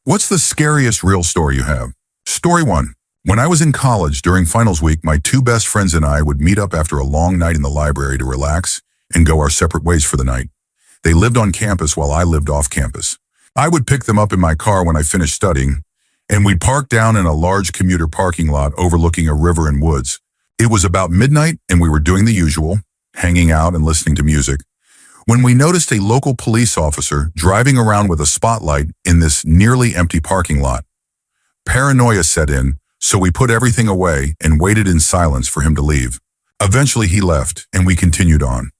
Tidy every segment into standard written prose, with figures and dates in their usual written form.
What's the scariest real story you have? Story 1. When I was in college during finals week, my two best friends and I would meet up after a long night in the library to relax and go our separate ways for the night. They lived on campus while I lived off campus. I would pick them up in my car when I finished studying, and we'd park down in a large commuter parking lot overlooking a river and woods. It was about midnight, and we were doing the usual, hanging out and listening to music, when we noticed a local police officer driving around with a spotlight in this nearly empty parking lot. Paranoia set in, so we put everything away and waited in silence for him to leave. Eventually he left, and we continued on.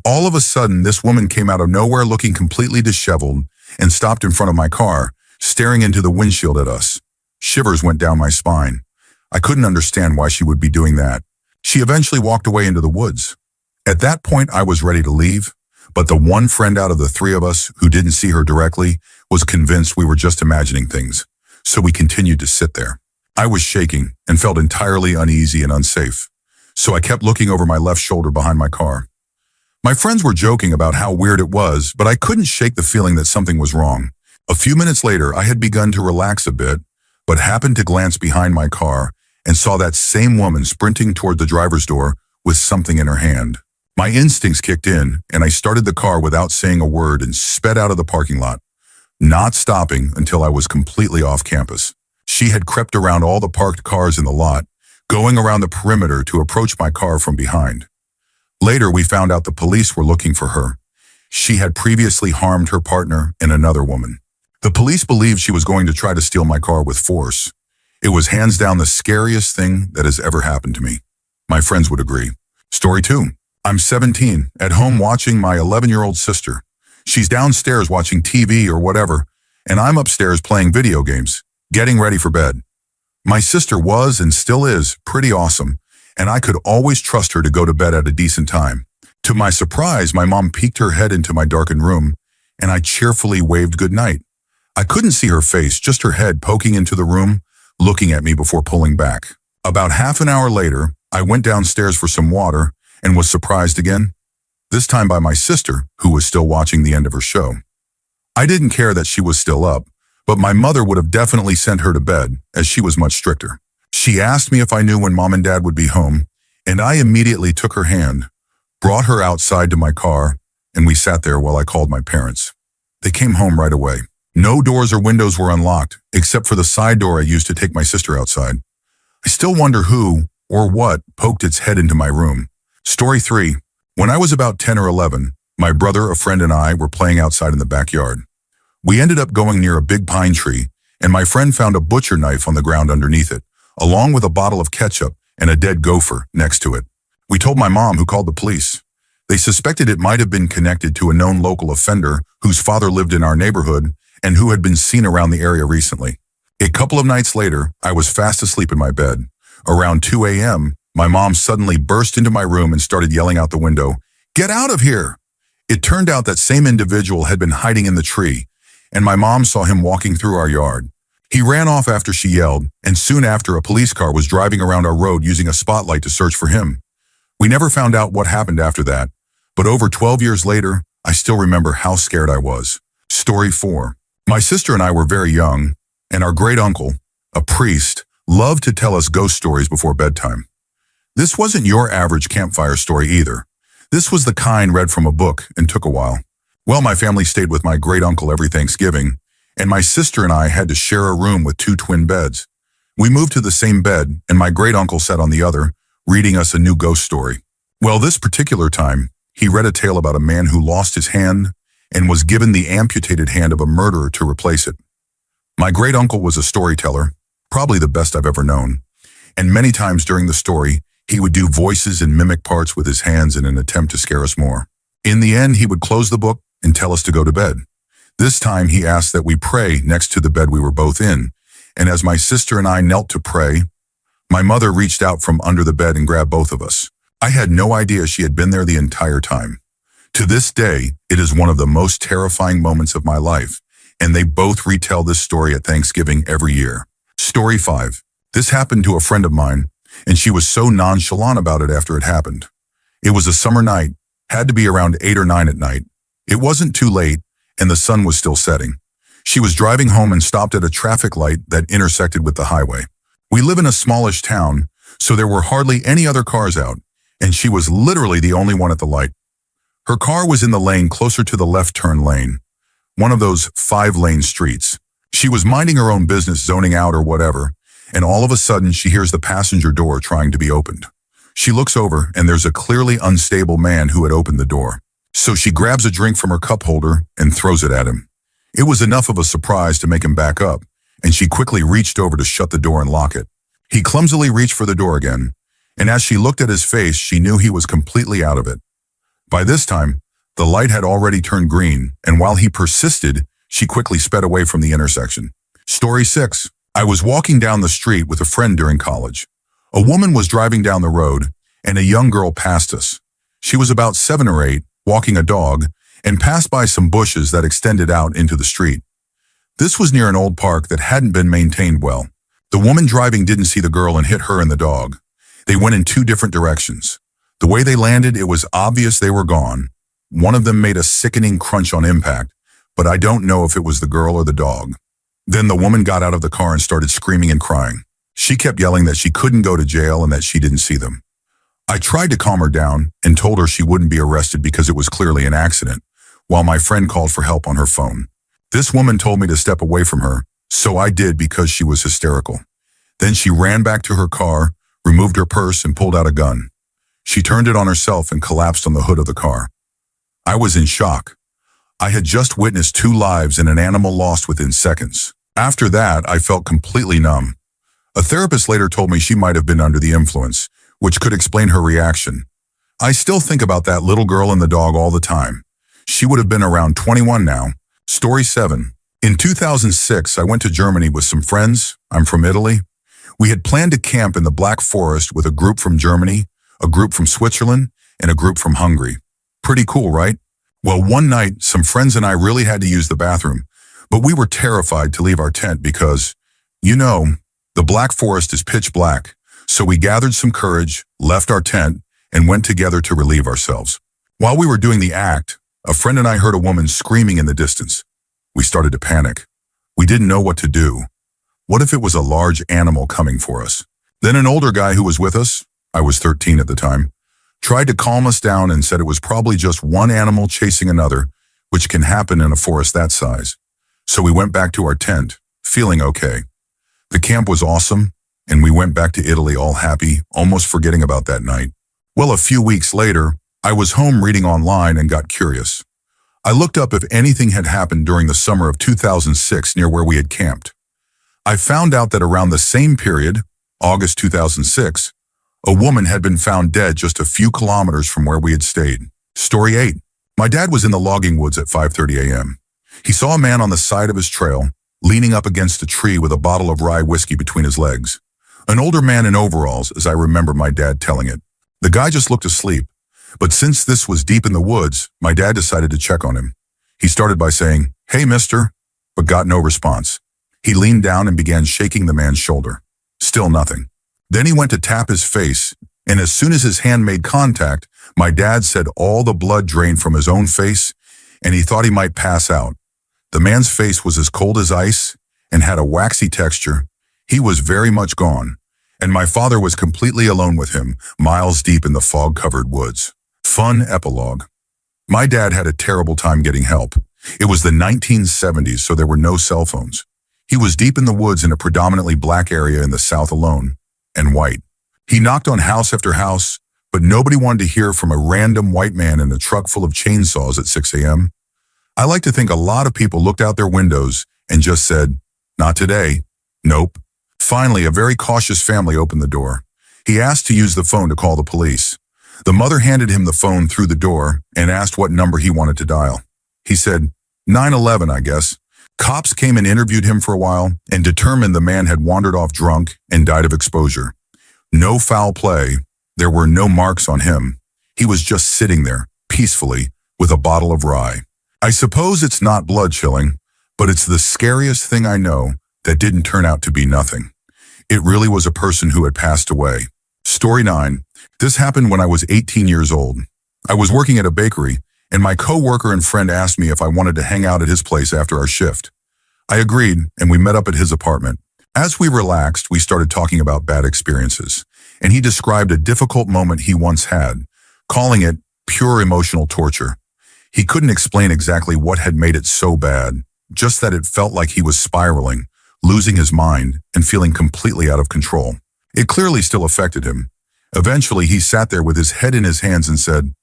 All of a sudden, this woman came out of nowhere looking completely disheveled and stopped in front of my car, staring into the windshield at us. Shivers went down my spine. I couldn't understand why she would be doing that. She eventually walked away into the woods. At that point, I was ready to leave, but the one friend out of the three of us who didn't see her directly was convinced we were just imagining things, so we continued to sit there. I was shaking and felt entirely uneasy and unsafe, so I kept looking over my left shoulder behind my car. My friends were joking about how weird it was, but I couldn't shake the feeling that something was wrong. A few minutes later, I had begun to relax a bit, but happened to glance behind my car and saw that same woman sprinting toward the driver's door with something in her hand. My instincts kicked in, and I started the car without saying a word and sped out of the parking lot, not stopping until I was completely off campus. She had crept around all the parked cars in the lot, going around the perimeter to approach my car from behind. Later, we found out the police were looking for her. She had previously harmed her partner and another woman. The police believed she was going to try to steal my car with force. It was hands down the scariest thing that has ever happened to me. My friends would agree. Story 2. I'm 17, at home watching my 11-year-old sister. She's downstairs watching TV or whatever, and I'm upstairs playing video games, getting ready for bed. My sister was and still is pretty awesome, and I could always trust her to go to bed at a decent time. To my surprise, my mom peeked her head into my darkened room, and I cheerfully waved goodnight. I couldn't see her face, just her head poking into the room, looking at me before pulling back. About half an hour later, I went downstairs for some water and was surprised again, this time by my sister, who was still watching the end of her show. I didn't care that she was still up, but my mother would have definitely sent her to bed, as she was much stricter. She asked me if I knew when Mom and Dad would be home, and I immediately took her hand, brought her outside to my car, and we sat there while I called my parents. They came home right away. No doors or windows were unlocked, except for the side door I used to take my sister outside. I still wonder who or what poked its head into my room. Story 3. When I was about 10 or 11, my brother, a friend, and I were playing outside in the backyard. We ended up going near a big pine tree, and my friend found a butcher knife on the ground underneath it, along with a bottle of ketchup and a dead gopher next to it. We told my mom, who called the police. They suspected it might have been connected to a known local offender whose father lived in our neighborhood and who had been seen around the area recently. A couple of nights later, I was fast asleep in my bed. Around 2 a.m., my mom suddenly burst into my room and started yelling out the window, "Get out of here!" It turned out that same individual had been hiding in the tree, and my mom saw him walking through our yard. He ran off after she yelled, and soon after a police car was driving around our road using a spotlight to search for him. We never found out what happened after that, but over 12 years later, I still remember how scared I was. Story 4. My sister and I were very young, and our great uncle, a priest, loved to tell us ghost stories before bedtime. This wasn't your average campfire story either. This was the kind read from a book and took a while. Well, my family stayed with my great uncle every Thanksgiving, and my sister and I had to share a room with 2 twin beds. We moved to the same bed, and my great uncle sat on the other, reading us a new ghost story. Well, this particular time, he read a tale about a man who lost his hand and was given the amputated hand of a murderer to replace it. My great uncle was a storyteller, probably the best I've ever known, and many times during the story, he would do voices and mimic parts with his hands in an attempt to scare us more. In the end, he would close the book and tell us to go to bed. This time, he asked that we pray next to the bed we were both in, and as my sister and I knelt to pray, my mother reached out from under the bed and grabbed both of us. I had no idea she had been there the entire time. To this day, it is one of the most terrifying moments of my life, and they both retell this story at Thanksgiving every year. Story 5. This happened to a friend of mine, and she was so nonchalant about it after it happened. It was a summer night, had to be around 8 or 9 at night. It wasn't too late, and the sun was still setting. She was driving home and stopped at a traffic light that intersected with the highway. We live in a smallish town, so there were hardly any other cars out, and she was literally the only one at the light. Her car was in the lane closer to the left turn lane, one of those 5-lane streets. She was minding her own business, zoning out or whatever, and all of a sudden she hears the passenger door trying to be opened. She looks over and there's a clearly unstable man who had opened the door. So she grabs a drink from her cup holder and throws it at him. It was enough of a surprise to make him back up, and she quickly reached over to shut the door and lock it. He clumsily reached for the door again, and as she looked at his face, she knew he was completely out of it. By this time, the light had already turned green, and while he persisted, she quickly sped away from the intersection. Story 6. I was walking down the street with a friend during college. A woman was driving down the road, and a young girl passed us. She was about 7 or 8, walking a dog, and passed by some bushes that extended out into the street. This was near an old park that hadn't been maintained well. The woman driving didn't see the girl and hit her and the dog. They went in 2 different directions. The way they landed, it was obvious they were gone. One of them made a sickening crunch on impact, but I don't know if it was the girl or the dog. Then the woman got out of the car and started screaming and crying. She kept yelling that she couldn't go to jail and that she didn't see them. I tried to calm her down and told her she wouldn't be arrested because it was clearly an accident, while my friend called for help on her phone. This woman told me to step away from her, so I did because she was hysterical. Then she ran back to her car, removed her purse, and pulled out a gun. She turned it on herself and collapsed on the hood of the car. I was in shock. I had just witnessed 2 lives and an animal lost within seconds. After that, I felt completely numb. A therapist later told me she might have been under the influence, which could explain her reaction. I still think about that little girl and the dog all the time. She would have been around 21 now. Story 7. In 2006, I went to Germany with some friends. I'm from Italy. We had planned to camp in the Black Forest with a group from Germany, a group from Switzerland, and a group from Hungary. Pretty cool, right? Well, one night, some friends and I really had to use the bathroom, but we were terrified to leave our tent because, the Black Forest is pitch black. So we gathered some courage, left our tent, and went together to relieve ourselves. While we were doing the act, a friend and I heard a woman screaming in the distance. We started to panic. We didn't know what to do. What if it was a large animal coming for us? Then an older guy who was with us, I was 13 at the time, tried to calm us down and said it was probably just one animal chasing another, which can happen in a forest that size. So we went back to our tent, feeling okay. The camp was awesome, and we went back to Italy all happy, almost forgetting about that night. Well, a few weeks later, I was home reading online and got curious. I looked up if anything had happened during the summer of 2006 near where we had camped. I found out that around the same period, August 2006, a woman had been found dead just a few kilometers from where we had stayed. Story 8. My dad was in the logging woods at 5:30 a.m. He saw a man on the side of his trail, leaning up against a tree with a bottle of rye whiskey between his legs. An older man in overalls, as I remember my dad telling it. The guy just looked asleep, but since this was deep in the woods, my dad decided to check on him. He started by saying, "Hey, mister," but got no response. He leaned down and began shaking the man's shoulder. Still nothing. Then he went to tap his face, and as soon as his hand made contact, my dad said all the blood drained from his own face, and he thought he might pass out. The man's face was as cold as ice and had a waxy texture. He was very much gone, and my father was completely alone with him, miles deep in the fog-covered woods. Fun epilogue. My dad had a terrible time getting help. It was the 1970s, so there were no cell phones. He was deep in the woods in a predominantly black area in the South alone, and white. He knocked on house after house, but nobody wanted to hear from a random white man in a truck full of chainsaws at 6 a.m. I like to think a lot of people looked out their windows and just said, "Not today." Nope. Finally, a very cautious family opened the door. He asked to use the phone to call the police. The mother handed him the phone through the door and asked what number he wanted to dial. He said, 911, I guess. Cops came and interviewed him for a while and determined the man had wandered off drunk and died of exposure. No foul play. There were no marks on him. He was just sitting there, peacefully, with a bottle of rye. I suppose it's not blood-chilling, but it's the scariest thing I know that didn't turn out to be nothing. It really was a person who had passed away. Story 9. This happened when I was 18 years old. I was working at a bakery, and my co-worker and friend asked me if I wanted to hang out at his place after our shift. I agreed, and we met up at his apartment. As we relaxed, we started talking about bad experiences, and he described a difficult moment he once had, calling it pure emotional torture. He couldn't explain exactly what had made it so bad, just that it felt like he was spiraling, losing his mind, and feeling completely out of control. It clearly still affected him. Eventually, he sat there with his head in his hands and said,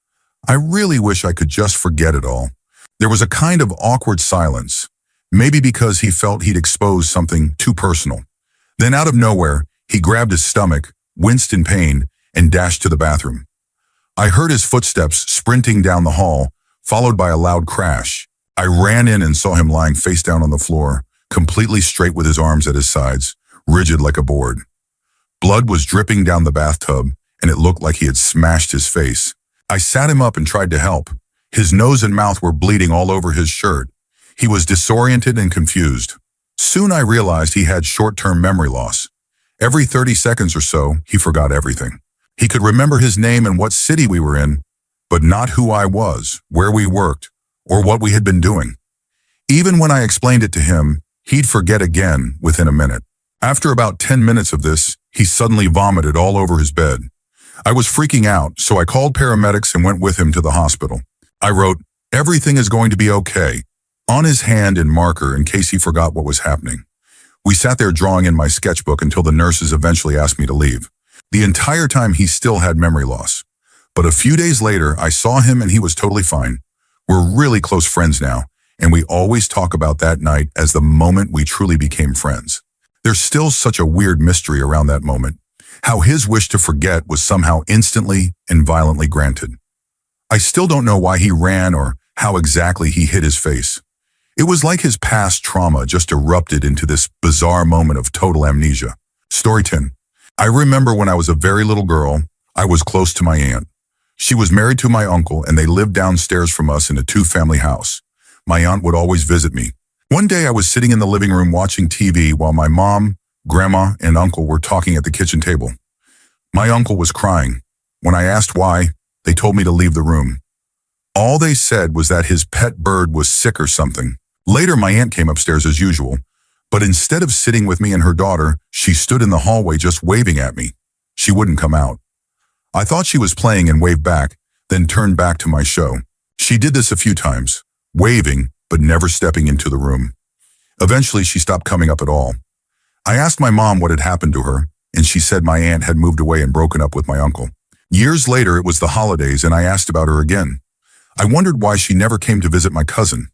"I really wish I could just forget it all." There was a kind of awkward silence, maybe because he felt he'd exposed something too personal. Then out of nowhere, he grabbed his stomach, winced in pain, and dashed to the bathroom. I heard his footsteps sprinting down the hall, followed by a loud crash. I ran in and saw him lying face down on the floor, completely straight with his arms at his sides, rigid like a board. Blood was dripping down the bathtub, and it looked like he had smashed his face. I sat him up and tried to help. His nose and mouth were bleeding all over his shirt. He was disoriented and confused. Soon I realized he had short-term memory loss. Every 30 seconds or so, he forgot everything. He could remember his name and what city we were in, but not who I was, where we worked, or what we had been doing. Even when I explained it to him, he'd forget again within a minute. After about 10 minutes of this, he suddenly vomited all over his bed. I was freaking out, so I called paramedics and went with him to the hospital. I wrote, "Everything is going to be okay," on his hand in marker in case he forgot what was happening. We sat there drawing in my sketchbook until the nurses eventually asked me to leave. The entire time he still had memory loss. But a few days later, I saw him and he was totally fine. We're really close friends now, and we always talk about that night as the moment we truly became friends. There's still such a weird mystery around that moment, how his wish to forget was somehow instantly and violently granted. I still don't know why he ran or how exactly he hit his face. It was like his past trauma just erupted into this bizarre moment of total amnesia. Story 10. I remember when I was a very little girl, I was close to my aunt. She was married to my uncle and they lived downstairs from us in a two-family house. My aunt would always visit me. One day I was sitting in the living room watching TV while my mom, grandma, and uncle were talking at the kitchen table. My uncle was crying. When I asked why, they told me to leave the room. All they said was that his pet bird was sick or something. Later, my aunt came upstairs as usual, but instead of sitting with me and her daughter, she stood in the hallway just waving at me. She wouldn't come out. I thought she was playing and waved back, then turned back to my show. She did this a few times, waving, but never stepping into the room. Eventually, she stopped coming up at all. I asked my mom what had happened to her, and she said my aunt had moved away and broken up with my uncle. Years later, it was the holidays, and I asked about her again. I wondered why she never came to visit my cousin.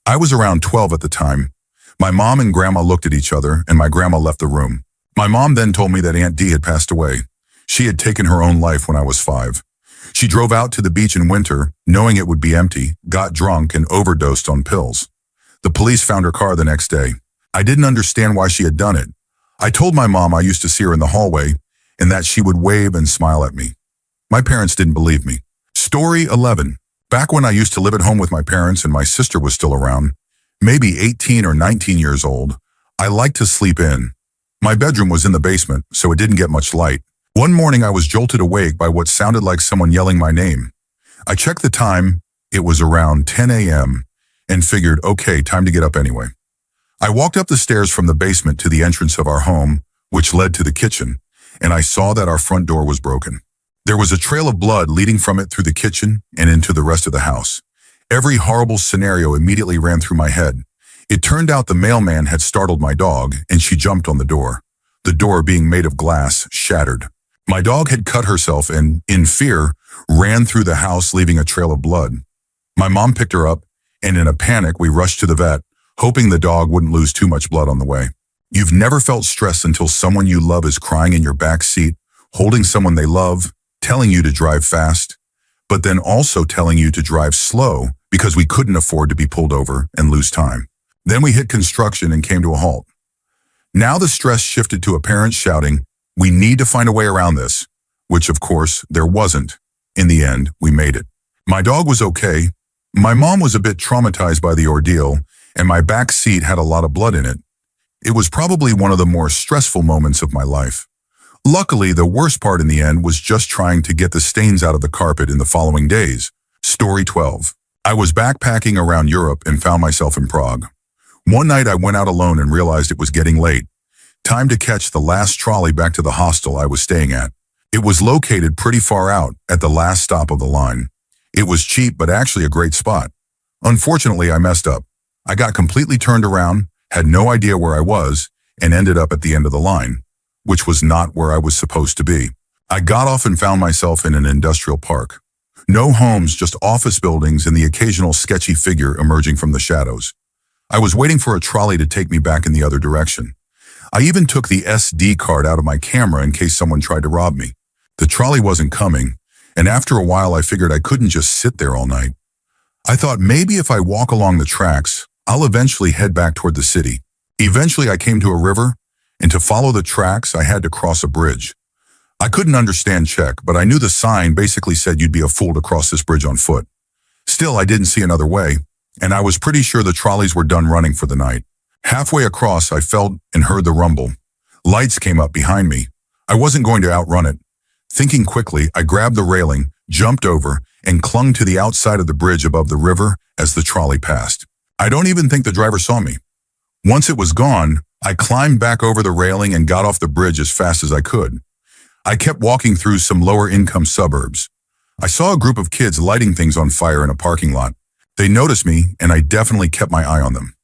I was around 12 at the time. My mom and grandma looked at each other, and my grandma left the room. My mom then told me that Aunt Dee had passed away. She had taken her own life when I was 5. She drove out to the beach in winter, knowing it would be empty, got drunk, and overdosed on pills. The police found her car the next day. I didn't understand why she had done it. I told my mom I used to see her in the hallway, and that she would wave and smile at me. My parents didn't believe me. Story 11. Back when I used to live at home with my parents and my sister was still around, maybe 18 or 19 years old, I liked to sleep in. My bedroom was in the basement, so it didn't get much light. One morning I was jolted awake by what sounded like someone yelling my name. I checked the time, it was around 10 a.m., and figured, okay, time to get up anyway. I walked up the stairs from the basement to the entrance of our home, which led to the kitchen, and I saw that our front door was broken. There was a trail of blood leading from it through the kitchen and into the rest of the house. Every horrible scenario immediately ran through my head. It turned out the mailman had startled my dog, and she jumped on the door. The door, being made of glass, shattered. My dog had cut herself and, in fear, ran through the house, leaving a trail of blood. My mom picked her up, and in a panic, we rushed to the vet, hoping the dog wouldn't lose too much blood on the way. You've never felt stressed until someone you love is crying in your back seat, holding someone they love, telling you to drive fast, but then also telling you to drive slow because we couldn't afford to be pulled over and lose time. Then we hit construction and came to a halt. Now the stress shifted to a parent shouting, "We need to find a way around this," which of course there wasn't. In the end, we made it. My dog was okay. My mom was a bit traumatized by the ordeal, and my back seat had a lot of blood in it. It was probably one of the more stressful moments of my life. Luckily, the worst part in the end was just trying to get the stains out of the carpet in the following days. Story 12. I was backpacking around Europe and found myself in Prague. One night I went out alone and realized it was getting late. Time to catch the last trolley back to the hostel I was staying at. It was located pretty far out, at the last stop of the line. It was cheap, but actually a great spot. Unfortunately, I messed up. I got completely turned around, had no idea where I was, and ended up at the end of the line, which was not where I was supposed to be. I got off and found myself in an industrial park. No homes, just office buildings and the occasional sketchy figure emerging from the shadows. I was waiting for a trolley to take me back in the other direction. I even took the SD card out of my camera in case someone tried to rob me. The trolley wasn't coming, and after a while I figured I couldn't just sit there all night. I thought maybe if I walk along the tracks, I'll eventually head back toward the city. Eventually I came to a river, and to follow the tracks I had to cross a bridge. I couldn't understand Czech, but I knew the sign basically said you'd be a fool to cross this bridge on foot. Still, I didn't see another way, and I was pretty sure the trolleys were done running for the night. Halfway across, I felt and heard the rumble. Lights came up behind me. I wasn't going to outrun it. Thinking quickly, I grabbed the railing, jumped over, and clung to the outside of the bridge above the river as the trolley passed. I don't even think the driver saw me. Once it was gone, I climbed back over the railing and got off the bridge as fast as I could. I kept walking through some lower-income suburbs. I saw a group of kids lighting things on fire in a parking lot. They noticed me, and I definitely kept my eye on them.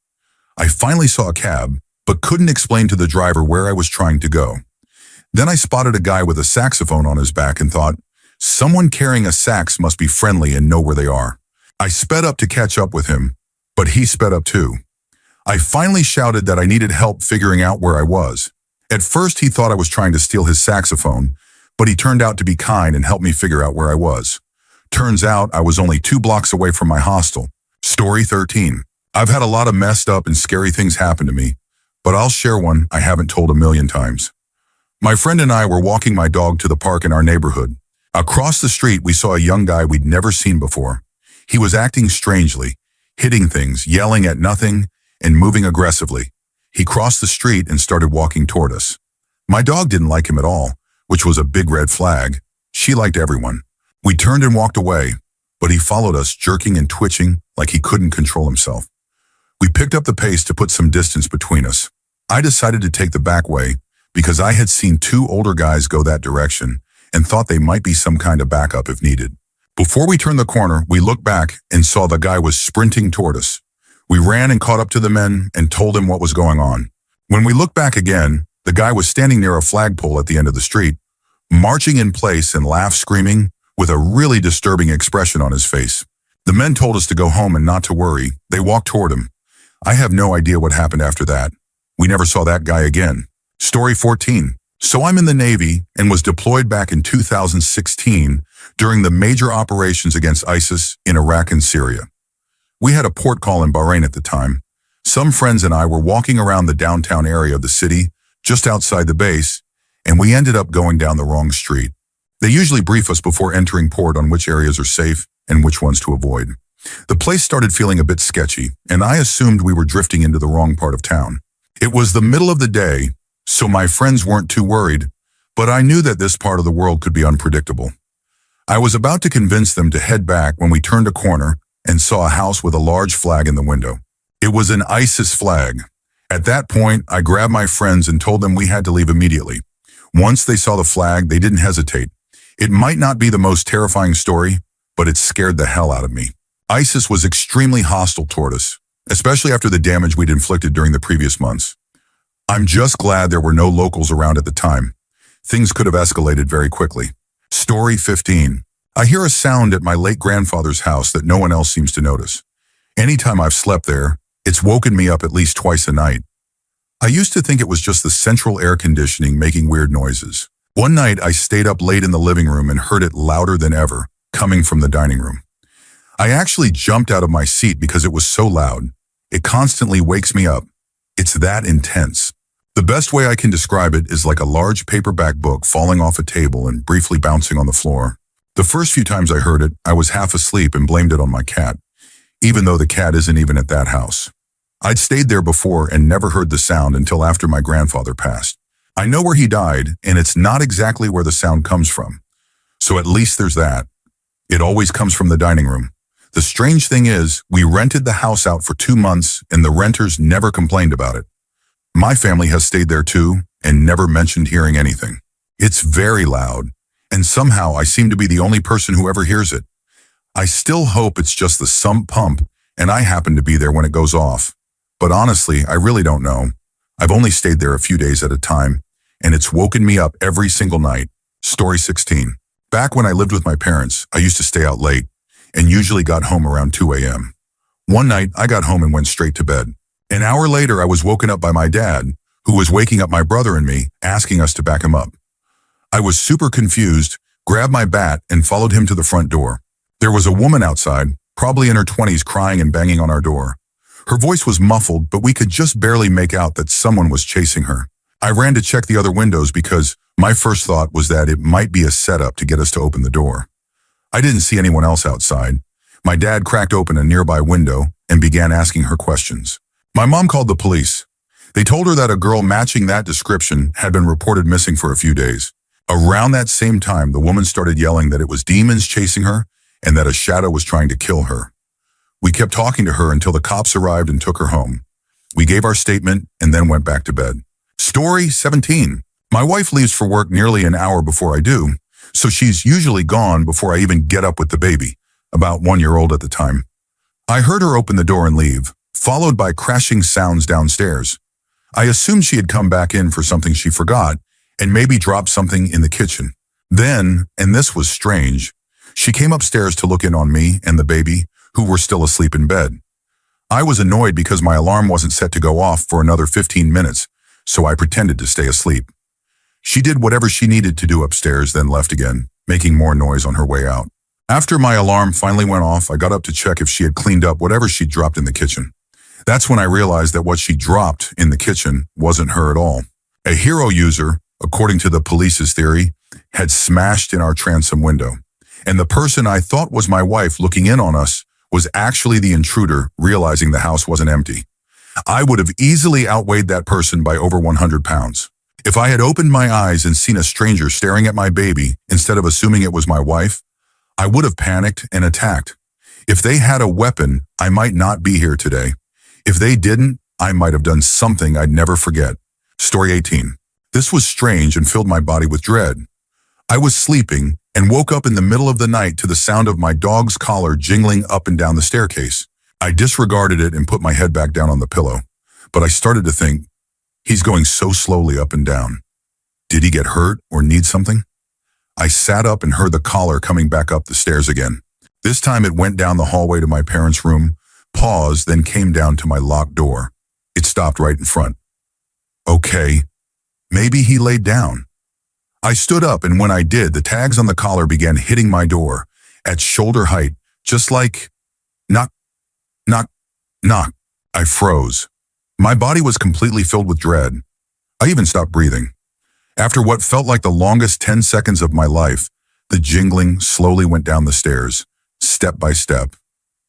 I finally saw a cab, but couldn't explain to the driver where I was trying to go. Then I spotted a guy with a saxophone on his back and thought, someone carrying a sax must be friendly and know where they are. I sped up to catch up with him, but he sped up too. I finally shouted that I needed help figuring out where I was. At first he thought I was trying to steal his saxophone, but he turned out to be kind and helped me figure out where I was. Turns out I was only 2 blocks away from my hostel. Story 13. I've had a lot of messed up and scary things happen to me, but I'll share one I haven't told a million times. My friend and I were walking my dog to the park in our neighborhood. Across the street, we saw a young guy we'd never seen before. He was acting strangely, hitting things, yelling at nothing, and moving aggressively. He crossed the street and started walking toward us. My dog didn't like him at all, which was a big red flag. She liked everyone. We turned and walked away, but he followed us, jerking and twitching like he couldn't control himself. We picked up the pace to put some distance between us. I decided to take the back way because I had seen 2 older guys go that direction and thought they might be some kind of backup if needed. Before we turned the corner, we looked back and saw the guy was sprinting toward us. We ran and caught up to the men and told them what was going on. When we looked back again, the guy was standing near a flagpole at the end of the street, marching in place and screaming with a really disturbing expression on his face. The men told us to go home and not to worry. They walked toward him. I have no idea what happened after that. We never saw that guy again. Story 14. So I'm in the Navy and was deployed back in 2016 during the major operations against ISIS in Iraq and Syria. We had a port call in Bahrain at the time. Some friends and I were walking around the downtown area of the city, just outside the base, and we ended up going down the wrong street. They usually brief us before entering port on which areas are safe and which ones to avoid. The place started feeling a bit sketchy, and I assumed we were drifting into the wrong part of town. It was the middle of the day, so my friends weren't too worried, but I knew that this part of the world could be unpredictable. I was about to convince them to head back when we turned a corner and saw a house with a large flag in the window. It was an ISIS flag. At that point, I grabbed my friends and told them we had to leave immediately. Once they saw the flag, they didn't hesitate. It might not be the most terrifying story, but it scared the hell out of me. ISIS was extremely hostile toward us, especially after the damage we'd inflicted during the previous months. I'm just glad there were no locals around at the time. Things could have escalated very quickly. Story 15. I hear a sound at my late grandfather's house that no one else seems to notice. Anytime I've slept there, it's woken me up at least twice a night. I used to think it was just the central air conditioning making weird noises. One night I stayed up late in the living room and heard it louder than ever, coming from the dining room. I actually jumped out of my seat because it was so loud. It constantly wakes me up. It's that intense. The best way I can describe it is like a large paperback book falling off a table and briefly bouncing on the floor. The first few times I heard it, I was half asleep and blamed it on my cat, even though the cat isn't even at that house. I'd stayed there before and never heard the sound until after my grandfather passed. I know where he died, and it's not exactly where the sound comes from. So at least there's that. It always comes from the dining room. The strange thing is, we rented the house out for 2 months and the renters never complained about it. My family has stayed there too and never mentioned hearing anything. It's very loud, and somehow I seem to be the only person who ever hears it. I still hope it's just the sump pump and I happen to be there when it goes off. But honestly, I really don't know. I've only stayed there a few days at a time, and it's woken me up every single night. Story 16. Back when I lived with my parents, I used to stay out late and usually got home around 2 a.m. One night, I got home and went straight to bed. An hour later, I was woken up by my dad, who was waking up my brother and me, asking us to back him up. I was super confused, grabbed my bat, and followed him to the front door. There was a woman outside, probably in her 20s, crying and banging on our door. Her voice was muffled, but we could just barely make out that someone was chasing her. I ran to check the other windows because my first thought was that it might be a setup to get us to open the door. I didn't see anyone else outside. My dad cracked open a nearby window and began asking her questions. My mom called the police. They told her that a girl matching that description had been reported missing for a few days. Around that same time, the woman started yelling that it was demons chasing her and that a shadow was trying to kill her. We kept talking to her until the cops arrived and took her home. We gave our statement and then went back to bed. Story 17. My wife leaves for work nearly an hour before I do, so she's usually gone before I even get up with the baby, about 1-year-old at the time. I heard her open the door and leave, followed by crashing sounds downstairs. I assumed she had come back in for something she forgot and maybe dropped something in the kitchen. Then, and this was strange, she came upstairs to look in on me and the baby, who were still asleep in bed. I was annoyed because my alarm wasn't set to go off for another 15 minutes, so I pretended to stay asleep. She did whatever she needed to do upstairs, then left again, making more noise on her way out. After my alarm finally went off, I got up to check if she had cleaned up whatever she dropped in the kitchen. That's when I realized that what she dropped in the kitchen wasn't her at all. A hero user, according to the police's theory, had smashed in our transom window, and the person I thought was my wife looking in on us was actually the intruder, realizing the house wasn't empty. I would have easily outweighed that person by over 100 pounds. If I had opened my eyes and seen a stranger staring at my baby instead of assuming it was my wife, I would have panicked and attacked. If they had a weapon, I might not be here today. If they didn't, I might have done something I'd never forget. Story 18. This was strange and filled my body with dread. I was sleeping and woke up in the middle of the night to the sound of my dog's collar jingling up and down the staircase. I disregarded it and put my head back down on the pillow, but I started to think, he's going so slowly up and down. Did he get hurt or need something? I sat up and heard the collar coming back up the stairs again. This time it went down the hallway to my parents' room, paused, then came down to my locked door. It stopped right in front. Okay, maybe he laid down. I stood up, and when I did, the tags on the collar began hitting my door at shoulder height, just like knock, knock, knock. I froze. My body was completely filled with dread. I even stopped breathing. After what felt like the longest 10 seconds of my life, the jingling slowly went down the stairs, step by step,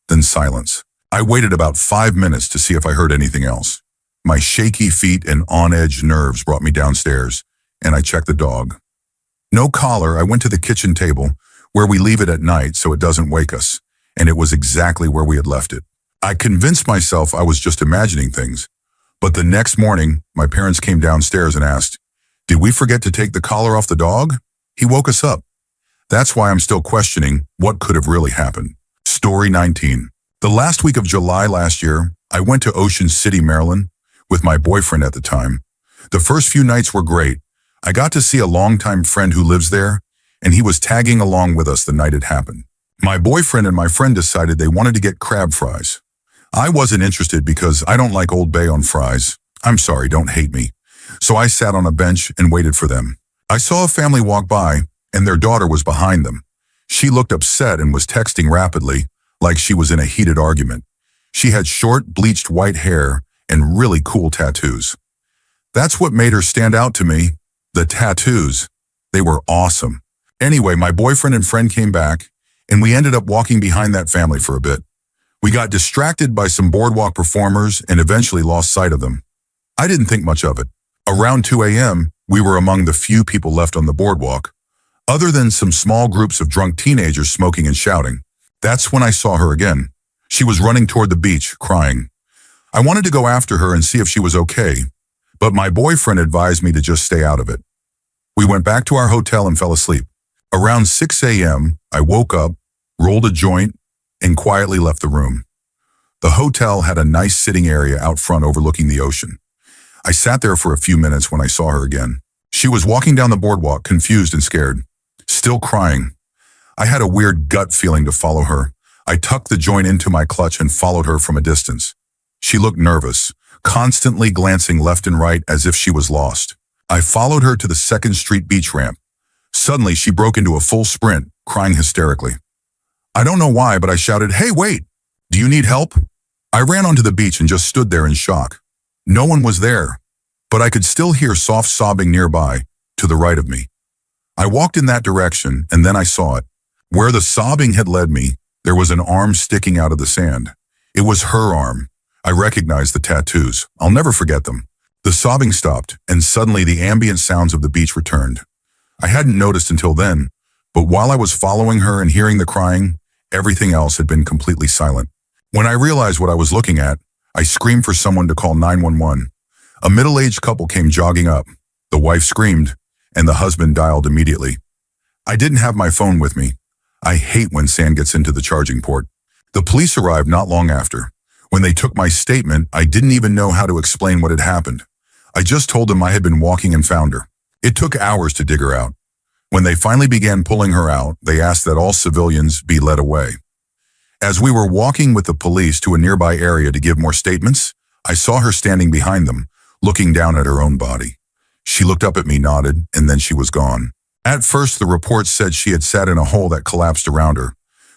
then silence. I waited about 5 minutes to see if I heard anything else. My shaky feet and on-edge nerves brought me downstairs, and I checked the dog. No collar. I went to the kitchen table, where we leave it at night so it doesn't wake us, and it was exactly where we had left it. I convinced myself I was just imagining things, but the next morning, my parents came downstairs and asked, "Did we forget to take the collar off the dog?" He woke us up. That's why I'm still questioning what could have really happened. Story 19. The last week of July last year, I went to Ocean City, Maryland, with my boyfriend at the time. The first few nights were great. I got to see a longtime friend who lives there, and he was tagging along with us the night it happened. My boyfriend and my friend decided they wanted to get crab fries. I wasn't interested because I don't like Old Bay on fries. I'm sorry, don't hate me. So I sat on a bench and waited for them. I saw a family walk by, and their daughter was behind them. She looked upset and was texting rapidly, like she was in a heated argument. She had short, bleached white hair and really cool tattoos. That's what made her stand out to me. The tattoos. They were awesome. Anyway, my boyfriend and friend came back, and we ended up walking behind that family for a bit. We got distracted by some boardwalk performers and eventually lost sight of them. I didn't think much of it. Around 2 a.m., we were among the few people left on the boardwalk, other than some small groups of drunk teenagers smoking and shouting. That's when I saw her again. She was running toward the beach, crying. I wanted to go after her and see if she was okay, but my boyfriend advised me to just stay out of it. We went back to our hotel and fell asleep. Around 6 a.m., I woke up, rolled a joint, and quietly left the room. The hotel had a nice sitting area out front overlooking the ocean. I sat there for a few minutes when I saw her again. She was walking down the boardwalk, confused and scared, still crying. I had a weird gut feeling to follow her. I tucked the joint into my clutch and followed her from a distance. She looked nervous, constantly glancing left and right as if she was lost. I followed her to the 2nd Street beach ramp. Suddenly, she broke into a full sprint, crying hysterically. I don't know why, but I shouted, "Hey, wait! Do you need help?" I ran onto the beach and just stood there in shock. No one was there, but I could still hear soft sobbing nearby, to the right of me. I walked in that direction, and then I saw it. Where the sobbing had led me, there was an arm sticking out of the sand. It was her arm. I recognized the tattoos. I'll never forget them. The sobbing stopped, and suddenly the ambient sounds of the beach returned. I hadn't noticed until then, but while I was following her and hearing the crying, everything else had been completely silent. When I realized what I was looking at, I screamed for someone to call 911. A middle-aged couple came jogging up. The wife screamed, and the husband dialed immediately. I didn't have my phone with me. I hate when sand gets into the charging port. The police arrived not long after. When they took my statement, I didn't even know how to explain what had happened. I just told them I had been walking and found her. It took hours to dig her out. When they finally began pulling her out, they asked that all civilians be led away. As we were walking with the police to a nearby area to give more statements, I saw her standing behind them, looking down at her own body. She looked up at me, nodded, and then she was gone. At first, the report said she had sat in a hole that collapsed around her,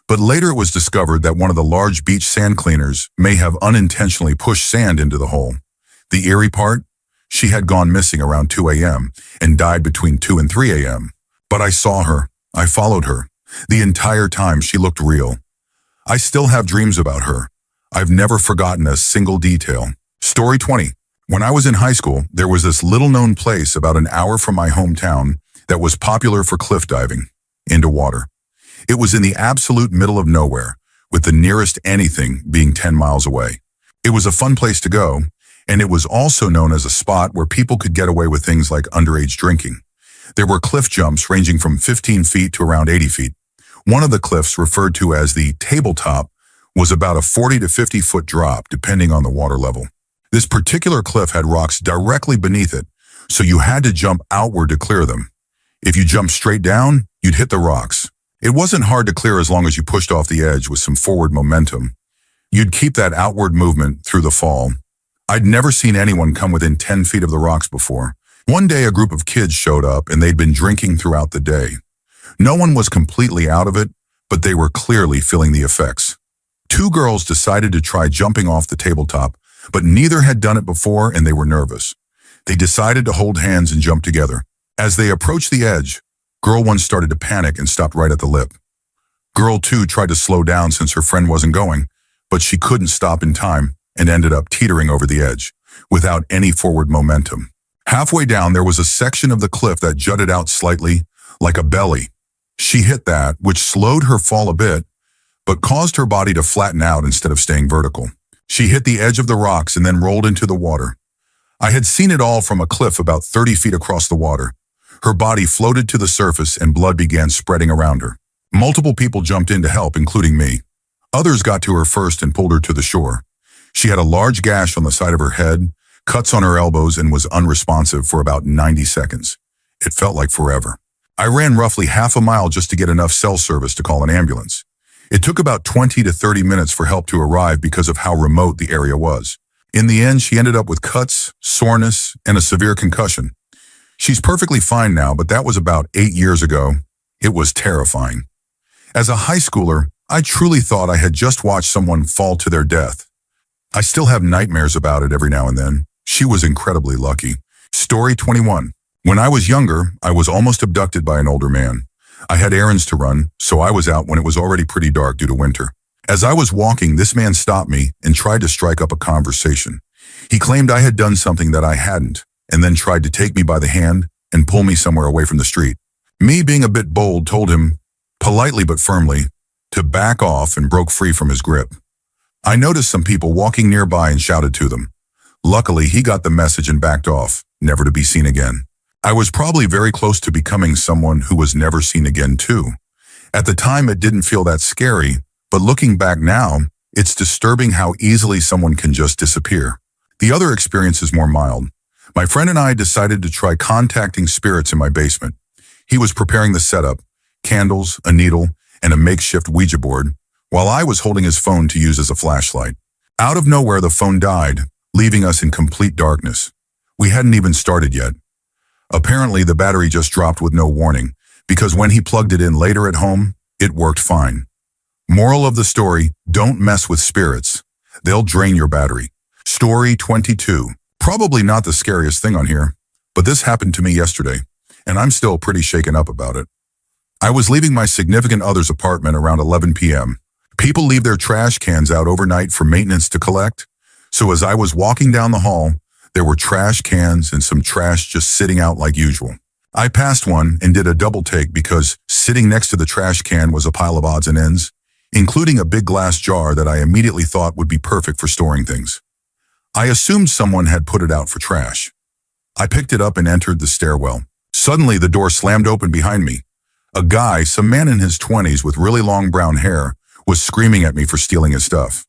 but later it was discovered that one of the large beach sand cleaners may have unintentionally pushed sand into the hole. The eerie part? She had gone missing around 2 a.m. and died between 2 and 3 a.m. But I saw her. I followed her. The entire time she looked real. I still have dreams about her. I've never forgotten a single detail. Story 20. When I was in high school, there was this little-known place about an hour from my hometown that was popular for cliff diving into water. It was in the absolute middle of nowhere, with the nearest anything being 10 miles away. It was a fun place to go, and it was also known as a spot where people could get away with things like underage drinking. There were cliff jumps ranging from 15 feet to around 80 feet. One of the cliffs, referred to as the tabletop, was about a 40 to 50 foot drop, depending on the water level. This particular cliff had rocks directly beneath it, so you had to jump outward to clear them. If you jumped straight down, you'd hit the rocks. It wasn't hard to clear as long as you pushed off the edge with some forward momentum. You'd keep that outward movement through the fall. I'd never seen anyone come within 10 feet of the rocks before. One day a group of kids showed up and they'd been drinking throughout the day. No one was completely out of it, but they were clearly feeling the effects. Two girls decided to try jumping off the tabletop, but neither had done it before and they were nervous. They decided to hold hands and jump together. As they approached the edge, Girl 1 started to panic and stopped right at the lip. Girl 2 tried to slow down since her friend wasn't going, but she couldn't stop in time and ended up teetering over the edge, without any forward momentum. Halfway down, there was a section of the cliff that jutted out slightly, like a belly. She hit that, which slowed her fall a bit, but caused her body to flatten out instead of staying vertical. She hit the edge of the rocks and then rolled into the water. I had seen it all from a cliff about 30 feet across the water. Her body floated to the surface and blood began spreading around her. Multiple people jumped in to help, including me. Others got to her first and pulled her to the shore. She had a large gash on the side of her head, cuts on her elbows, and was unresponsive for about 90 seconds. It felt like forever. I ran roughly half a mile just to get enough cell service to call an ambulance. It took about 20 to 30 minutes for help to arrive because of how remote the area was. In the end, she ended up with cuts, soreness, and a severe concussion. She's perfectly fine now, but that was about 8 years ago. It was terrifying. As a high schooler, I truly thought I had just watched someone fall to their death. I still have nightmares about it every now and then. She was incredibly lucky. Story 21. When I was younger, I was almost abducted by an older man. I had errands to run, so I was out when it was already pretty dark due to winter. As I was walking, this man stopped me and tried to strike up a conversation. He claimed I had done something that I hadn't, and then tried to take me by the hand and pull me somewhere away from the street. Me, being a bit bold, told him, politely but firmly, to back off and broke free from his grip. I noticed some people walking nearby and shouted to them. Luckily, he got the message and backed off, never to be seen again. I was probably very close to becoming someone who was never seen again too. At the time, it didn't feel that scary, but looking back now, it's disturbing how easily someone can just disappear. The other experience is more mild. My friend and I decided to try contacting spirits in my basement. He was preparing the setup, candles, a needle, and a makeshift Ouija board, while I was holding his phone to use as a flashlight. Out of nowhere, the phone died, leaving us in complete darkness. We hadn't even started yet. Apparently, the battery just dropped with no warning, because when he plugged it in later at home, it worked fine. Moral of the story, don't mess with spirits. They'll drain your battery. Story 22. Probably not the scariest thing on here, but this happened to me yesterday, and I'm still pretty shaken up about it. I was leaving my significant other's apartment around 11 p.m. People leave their trash cans out overnight for maintenance to collect, so as I was walking down the hall, there were trash cans and some trash just sitting out like usual. I passed one and did a double take because sitting next to the trash can was a pile of odds and ends, including a big glass jar that I immediately thought would be perfect for storing things. I assumed someone had put it out for trash. I picked it up and entered the stairwell. Suddenly, the door slammed open behind me. A guy, some man in his 20s with really long brown hair, was screaming at me for stealing his stuff.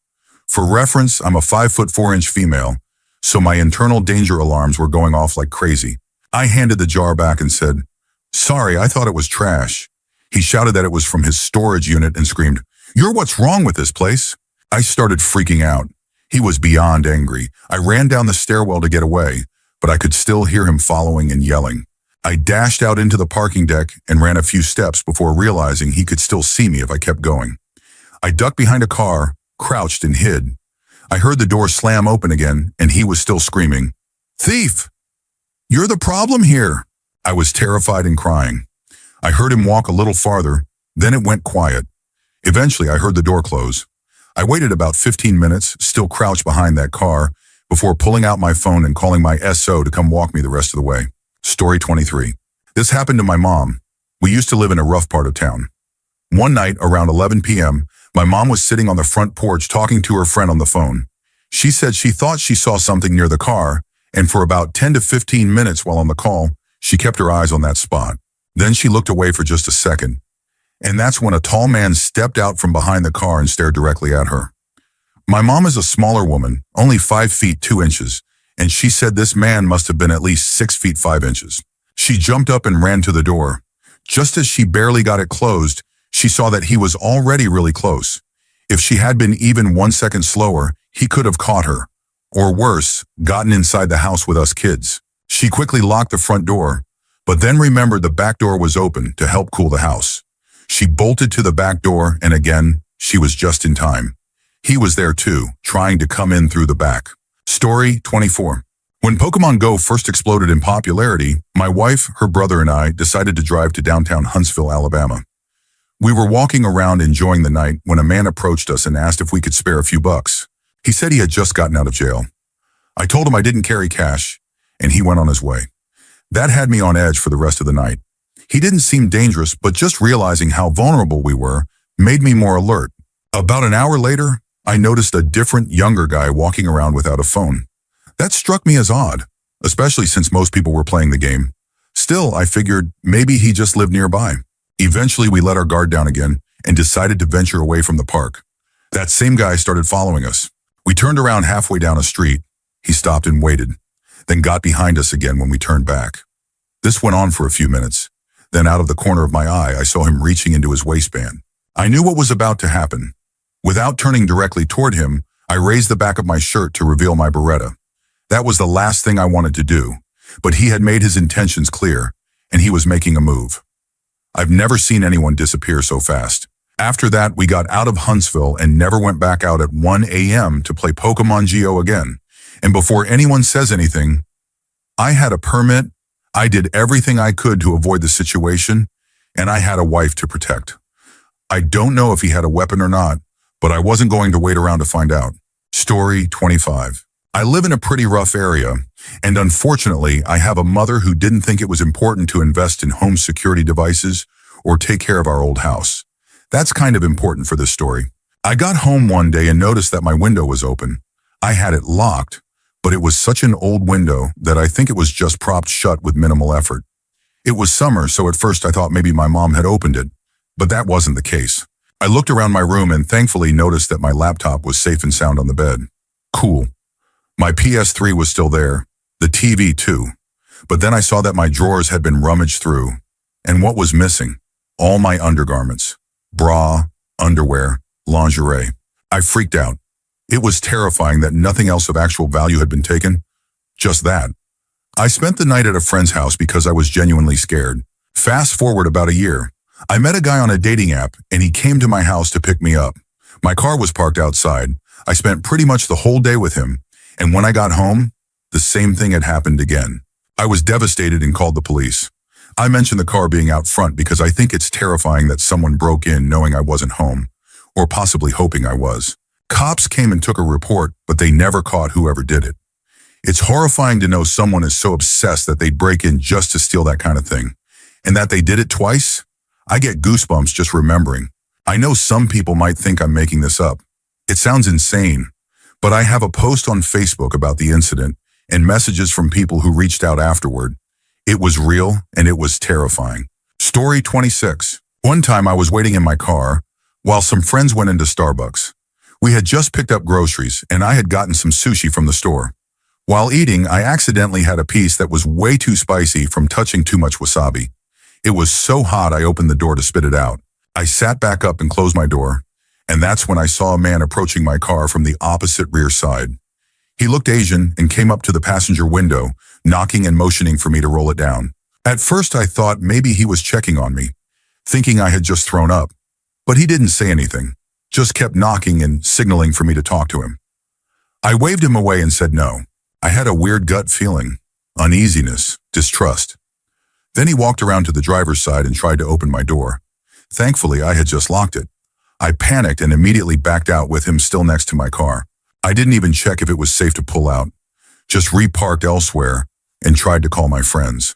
For reference, I'm a 5'4" female, so my internal danger alarms were going off like crazy. I handed the jar back and said, "Sorry, I thought it was trash." He shouted that it was from his storage unit and screamed, "You're what's wrong with this place?" I started freaking out. He was beyond angry. I ran down the stairwell to get away, but I could still hear him following and yelling. I dashed out into the parking deck and ran a few steps before realizing he could still see me if I kept going. I ducked behind a car, crouched and hid. I heard the door slam open again, and he was still screaming, "Thief! You're the problem here!" I was terrified and crying. I heard him walk a little farther, then it went quiet. Eventually, I heard the door close. I waited about 15 minutes, still crouched behind that car, before pulling out my phone and calling my SO to come walk me the rest of the way. Story 23. This happened to my mom. We used to live in a rough part of town. One night, around 11 p.m., my mom was sitting on the front porch talking to her friend on the phone. She said she thought she saw something near the car, and for about 10 to 15 minutes while on the call, she kept her eyes on that spot. Then she looked away for just a second, and that's when a tall man stepped out from behind the car and stared directly at her. My mom is a smaller woman, only 5 feet 2 inches, and she said this man must have been at least 6 feet 5 inches. She jumped up and ran to the door. Just as she barely got it closed, she saw that he was already really close. If she had been even 1 second slower, he could have caught her, or worse, gotten inside the house with us kids. She quickly locked the front door, but then remembered the back door was open to help cool the house. She bolted to the back door, and again, she was just in time. He was there too, trying to come in through the back. Story 24. When Pokemon Go first exploded in popularity, my wife, her brother, and I decided to drive to downtown Huntsville, Alabama. We were walking around enjoying the night when a man approached us and asked if we could spare a few bucks. He said he had just gotten out of jail. I told him I didn't carry cash, and he went on his way. That had me on edge for the rest of the night. He didn't seem dangerous, but just realizing how vulnerable we were made me more alert. About an hour later, I noticed a different, younger guy walking around without a phone. That struck me as odd, especially since most people were playing the game. Still, I figured maybe he just lived nearby. Eventually, we let our guard down again and decided to venture away from the park. That same guy started following us. We turned around halfway down a street. He stopped and waited, then got behind us again when we turned back. This went on for a few minutes. Then out of the corner of my eye, I saw him reaching into his waistband. I knew what was about to happen. Without turning directly toward him, I raised the back of my shirt to reveal my Beretta. That was the last thing I wanted to do, but he had made his intentions clear, and he was making a move. I've never seen anyone disappear so fast. After that, we got out of Huntsville and never went back out at 1 a.m. to play Pokemon Go again. And before anyone says anything, I had a permit, I did everything I could to avoid the situation, and I had a wife to protect. I don't know if he had a weapon or not, but I wasn't going to wait around to find out. Story 25. I live in a pretty rough area, and unfortunately, I have a mother who didn't think it was important to invest in home security devices or take care of our old house. That's kind of important for this story. I got home one day and noticed that my window was open. I had it locked, but it was such an old window that I think it was just propped shut with minimal effort. It was summer, so at first I thought maybe my mom had opened it, but that wasn't the case. I looked around my room and thankfully noticed that my laptop was safe and sound on the bed. Cool. My PS3 was still there, the TV too, but then I saw that my drawers had been rummaged through. And what was missing? All my undergarments. Bra, underwear, lingerie. I freaked out. It was terrifying that nothing else of actual value had been taken. Just that. I spent the night at a friend's house because I was genuinely scared. Fast forward about a year. I met a guy on a dating app and he came to my house to pick me up. My car was parked outside. I spent pretty much the whole day with him, and when I got home, the same thing had happened again. I was devastated and called the police. I mentioned the car being out front because I think it's terrifying that someone broke in knowing I wasn't home, or possibly hoping I was. Cops came and took a report, but they never caught whoever did it. It's horrifying to know someone is so obsessed that they'd break in just to steal that kind of thing. And that they did it twice? I get goosebumps just remembering. I know some people might think I'm making this up. It sounds insane, but I have a post on Facebook about the incident and messages from people who reached out afterward. It was real and it was terrifying. Story 26. One time I was waiting in my car while some friends went into Starbucks. We had just picked up groceries and I had gotten some sushi from the store. While eating, I accidentally had a piece that was way too spicy from touching too much wasabi. It was so hot I opened the door to spit it out. I sat back up and closed my door, and that's when I saw a man approaching my car from the opposite rear side. He looked Asian and came up to the passenger window, knocking and motioning for me to roll it down. At first I thought maybe he was checking on me, thinking I had just thrown up. But he didn't say anything, just kept knocking and signaling for me to talk to him. I waved him away and said no. I had a weird gut feeling, uneasiness, distrust. Then he walked around to the driver's side and tried to open my door. Thankfully, I had just locked it. I panicked and immediately backed out with him still next to my car. I didn't even check if it was safe to pull out, just reparked elsewhere and tried to call my friends.